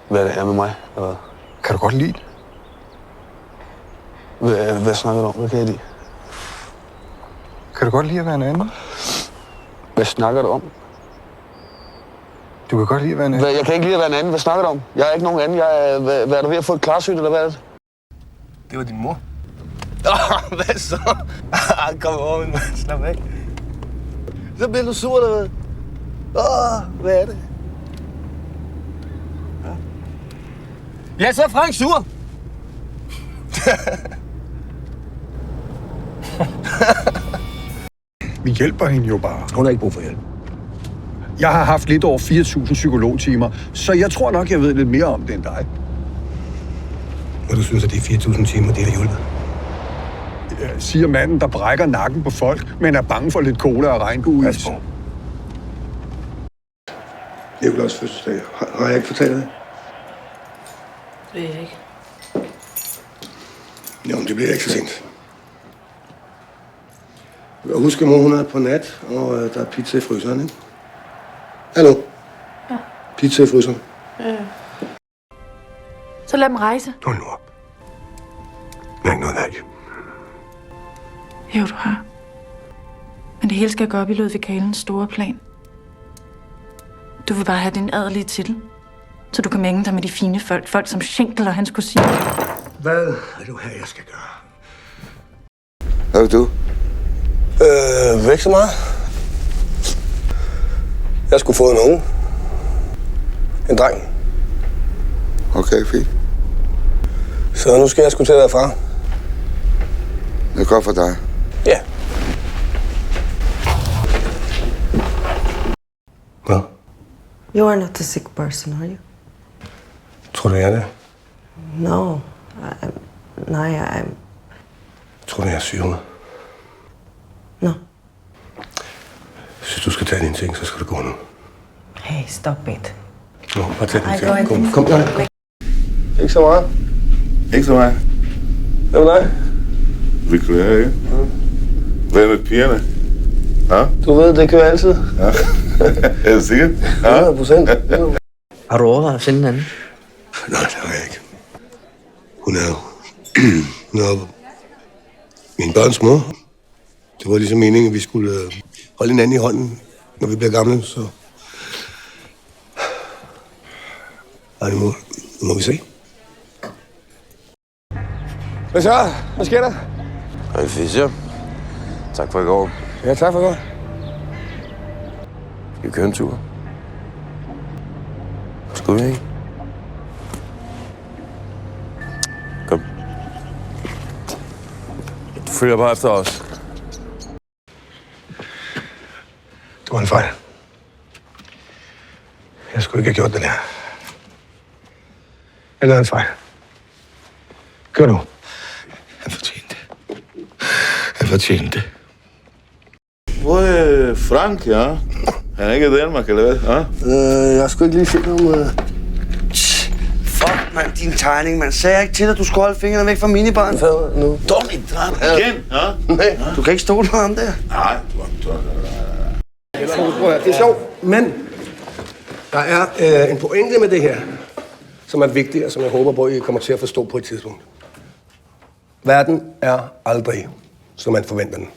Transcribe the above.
hvad det er med mig. Eller... Kan du godt lide det? Hvad snakker du om? Hvad kan jeg lide? Kan du godt lide at være en anden? Hvad snakker du om? Du kan godt lide at være en anden? Jeg kan ikke lide at være en anden. Hvad snakker du om? Jeg er ikke nogen anden. Hvad er du ved at få et klarsyn, eller hvad er det? Det var din mor. Hvad så? Kom over, min mand. Slap af. Så bliver du sur, eller hvad? Hvad er det? Ja, så er Frank sur. Vi hjælper hende jo bare. Hun har ikke brug for hjælp. Jeg har haft lidt over 4.000 psykologtimer, så jeg tror nok, jeg ved lidt mere om det end dig. Og du synes, at det er 4.000 timer, det er hjulpet? Siger manden, der brækker nakken på folk, men er bange for lidt cola og regnbueis. Nikolajs fødselsdag. Har jeg ikke fortalt det? Det ved jeg ikke. Jo, men det bliver ikke så sent. Jeg husker, mor, hun er på nat, og der er pizza i fryseren, ikke? Hallo? Ja. Pizza i fryseren. Ja. Så lad dem rejse. Hold nu op. Jeg har ikke noget valg. Jo, du har. Men det hele skal gå op i Ludvig Kalens store plan. Du vil bare have din adelige titel, så du kan mænge dig med de fine folk. Folk som Schenkel og hans kusine. Hvad er du her, jeg skal gøre? Hvad vil du? Væk så meget. Jeg skulle få en unge. En dreng. Okay, fint. Så nu skal jeg sgu til at være far. Det er godt for dig. Ja. Hvad? You are not a sick person, are you? Tror du, jeg er det? No. Nej, I'm... Tror du, jeg er syg? No. Hvis du skal tage dine ting, så skal du gå nu. Hey, stop it. Nå, bare tag dine I go ting. and- Kom, nej. Ikke så meget. Ikke så meget. Hvad med dig? Victoria, ikke? Hvad med pigerne? Ja? Du ved, det kører altid. Ja. Er det sikkert? 100%. Har du overvejet at finde en anden? Nej, det har jeg ikke. Hun er jo... Hun er jo min børns mor. Det var ligesom meningen, at vi skulle holde hinanden i hånden, når vi bliver gamle, så... Ej, nu må vi se. Hvad så? Hvad sker der? Hej, Fischer. Tak for i går. Ja, tak for godt. Skal vi køre en tur? Skal vi ikke? Kom. Du følger bare efter os. Det var en fejl. Jeg skulle ikke have gjort det der. Jeg lavede en fejl. Kør nu. Han fortjente det. Han fortjente det. Hvor er Frank, ja? Han er ikke i Danmark, eller hvad? Ja? Jeg skulle ikke lige se nogen... Fuck, mand, din tegning, man. Sagde jeg ikke til dig, at du skulle holde fingrene væk fra minibaren? Nu. Dårligt drab. Igen, ja? Nej, du kan ikke stole på ham der. Nej, Det er sjovt, men der er en pointe med det her, som er vigtig, og som jeg håber på, at I kommer til at forstå på et tidspunkt. Verden er aldrig, som man forventer den.